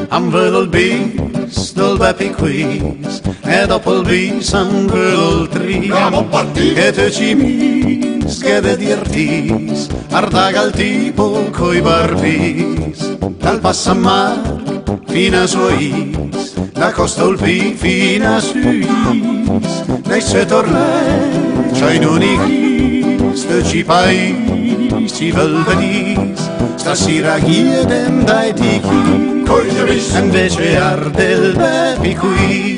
Am velo il bis del Beppi Quiz e dopo il bis am velo il tri che te ci mis che de dirtis ardaga il tipo coi barbis dal passamar fino a Suiz da Costa Ulpi fino a Suiz dai se torne c'hai non iste ci pais ci velvedis stasera chiedem dai tichi invece arde il Beppi Quiz.